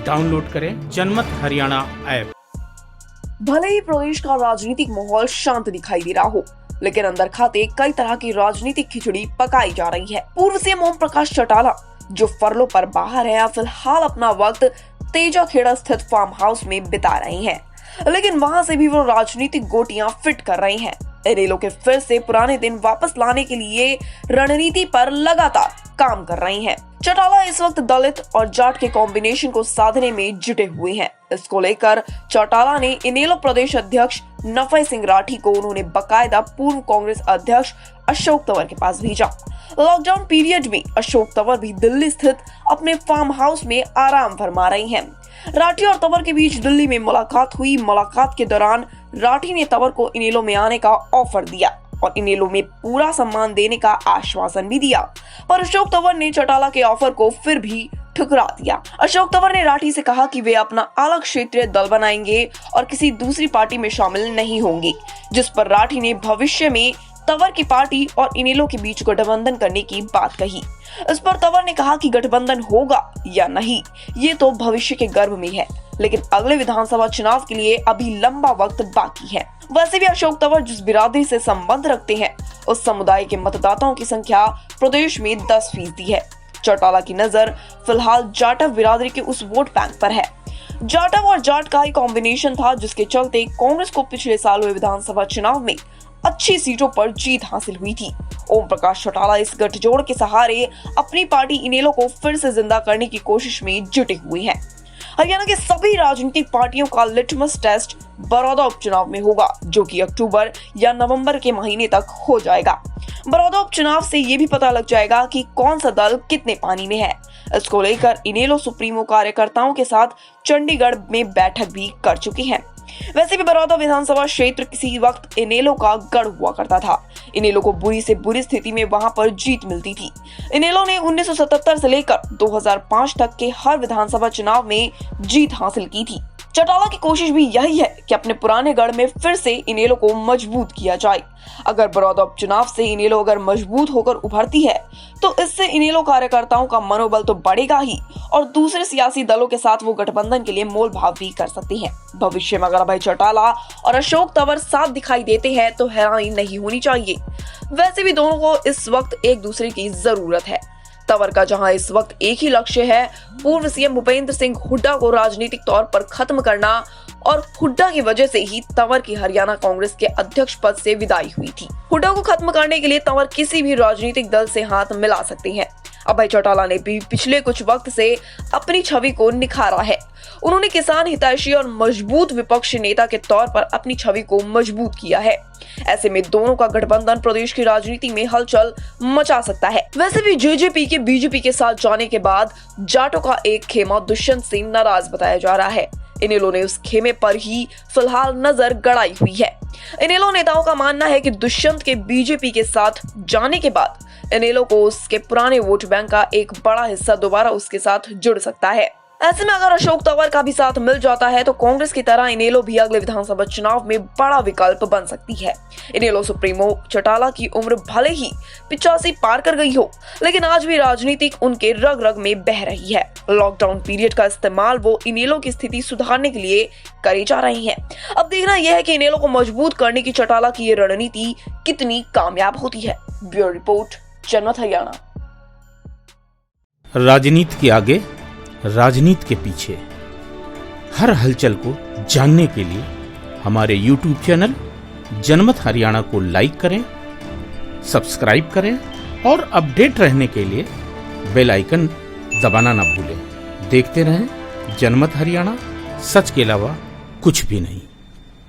Download करें जनमत Haryana app. भले ही प्रदेश का राजनीतिक माहौल शांत दिखाई दे रहा हो, लेकिन अंदर खाते कई तरह की राजनीतिक खिचड़ी पकाई जा रही है। पूर्व सीएम ओम प्रकाश चौटाला जो फरलों पर बाहर है, फिलहाल अपना वक्त तेजाखेड़ा स्थित फार्म हाउस में बिता रहे हैं, लेकिन वहां से भी वो राजनीतिक गोटियां फिट कर रहे हैं। इनेलो के फिर से पुराने दिन वापस लाने के लिए रणनीति पर लगातार काम कर रहे हैं। चौटाला इस वक्त दलित और जाट के कॉम्बिनेशन को साधने में जुटे हुए हैं। इसको लेकर चौटाला ने इनेलो प्रदेश अध्यक्ष नफे सिंह राठी को उन्होंने बकायदा पूर्व कांग्रेस अध्यक्ष अशोक तंवर के पास भेजा। लॉकडाउन पीरियड में अशोक तंवर भी दिल्ली स्थित अपने फार्म हाउस में आराम फरमा रहे हैं। राठी और तंवर के बीच दिल्ली में मुलाकात हुई। मुलाकात के दौरान राठी ने तंवर को इनेलो में आने का ऑफर दिया और इनेलो में पूरा सम्मान देने का आश्वासन भी दिया, पर अशोक तंवर ने चौटाला के ऑफर को फिर भी ठुकरा दिया। अशोक तंवर ने राठी से कहा कि वे अपना अलग क्षेत्रीय दल बनाएंगे और किसी दूसरी पार्टी में शामिल नहीं होंगे, जिस पर राठी ने भविष्य में तंवर की पार्टी और इनेलो के बीच गठबंधन करने की बात कही। इस पर तंवर ने कहा कि गठबंधन होगा या नहीं ये तो भविष्य के गर्भ में है, लेकिन अगले विधानसभा चुनाव के लिए अभी लंबा वक्त बाकी है। वैसे भी अशोक तंवर जिस बिरादरी से संबंध रखते हैं, उस समुदाय के मतदाताओं की संख्या प्रदेश में 10% है। चौटाला की नजर फिलहाल जाटव बिरादरी के उस वोट बैंक पर है। जाटव और जाट का ही कॉम्बिनेशन था, जिसके चलते कांग्रेस को पिछले साल हुए विधानसभा चुनाव में अच्छी सीटों पर जीत हासिल हुई थी। ओम प्रकाश चौटाला इस गठजोड़ के सहारे अपनी पार्टी इनेलो को फिर से जिंदा करने की कोशिश में जुटे हुए हैं। हरियाणा के सभी राजनीतिक पार्टियों का लिटमस टेस्ट बड़ौदा उपचुनाव में होगा, जो कि अक्टूबर या नवंबर के महीने तक हो जाएगा। बड़ौदा उपचुनाव से ये भी पता लग जाएगा कि कौन सा दल कितने पानी में है। इसको लेकर इनेलो सुप्रीमो कार्यकर्ताओं के साथ चंडीगढ़ में बैठक भी कर चुकी है। वैसे भी बड़ौदा विधानसभा क्षेत्र किसी वक्त इनेलो का गढ़ हुआ करता था। इनेलो को बुरी से बुरी स्थिति में वहां पर जीत मिलती थी। इनेलो ने 1977 से लेकर 2005 तक के हर विधानसभा चुनाव में जीत हासिल की थी। चौटाला की कोशिश भी यही है कि अपने पुराने गढ़ में फिर से इनेलो को मजबूत किया जाए। अगर बड़ौदा उपचुनाव से इनेलो अगर मजबूत होकर उभरती है, तो इससे इनेलो कार्यकर्ताओं का मनोबल तो बढ़ेगा ही और दूसरे सियासी दलों के साथ वो गठबंधन के लिए मोल भाव भी कर सकती हैं। भविष्य में अगर भाई चौटाला और अशोक तंवर साथ दिखाई देते हैं तो हैरानी नहीं होनी चाहिए। वैसे भी दोनों को इस वक्त एक दूसरे की जरूरत है। तंवर का जहां इस वक्त एक ही लक्ष्य है, पूर्व सीएम भूपेंद्र सिंह हुड्डा को राजनीतिक तौर पर खत्म करना, और हुड्डा की वजह से ही तंवर की हरियाणा कांग्रेस के अध्यक्ष पद से विदाई हुई थी। हुड्डा को खत्म करने के लिए तंवर किसी भी राजनीतिक दल से हाथ मिला सकते हैं। अभय चौटाला ने भी पिछले कुछ वक्त से अपनी छवि को निखारा है। उन्होंने किसान हितैषी और मजबूत विपक्ष नेता के तौर पर अपनी छवि को मजबूत किया है। ऐसे में दोनों का गठबंधन प्रदेश की राजनीति में हलचल मचा सकता है। वैसे भी जेजेपी के बीजेपी के साथ जाने के बाद जाटों का एक खेमा दुष्यंत से नाराज बताया जा रहा है। इनेलो ने उस खेमे पर ही फिलहाल नजर गड़ाई हुई है। इनेलो नेताओं का मानना है कि दुष्यंत के बीजेपी के साथ जाने के बाद इनेलो को उसके पुराने वोट बैंक का एक बड़ा हिस्सा दोबारा उसके साथ जुड़ सकता है। ऐसे में अगर अशोक तंवर का भी साथ मिल जाता है तो कांग्रेस की तरह इनेलो भी अगले विधानसभा चुनाव में बड़ा विकल्प बन सकती है। इनेलो सुप्रीमो चौटाला की उम्र भले ही 85 पार कर गई हो, लेकिन आज भी राजनीतिक उनके रग रग में बह रही है। लॉकडाउन पीरियड का इस्तेमाल वो इनेलो की स्थिति सुधारने के लिए करे जा रही है। अब देखना यह है कि इनेलो को मजबूत करने की चौटाला की ये रणनीति कितनी कामयाब होती है। ब्यूरो रिपोर्ट, जनमत हरियाणा। राजनीति के आगे, राजनीति के पीछे, हर हलचल को जानने के लिए हमारे YouTube चैनल जनमत हरियाणा को लाइक करें, सब्सक्राइब करें और अपडेट रहने के लिए बेल आइकन दबाना ना भूलें। देखते रहें जनमत हरियाणा, सच के अलावा कुछ भी नहीं।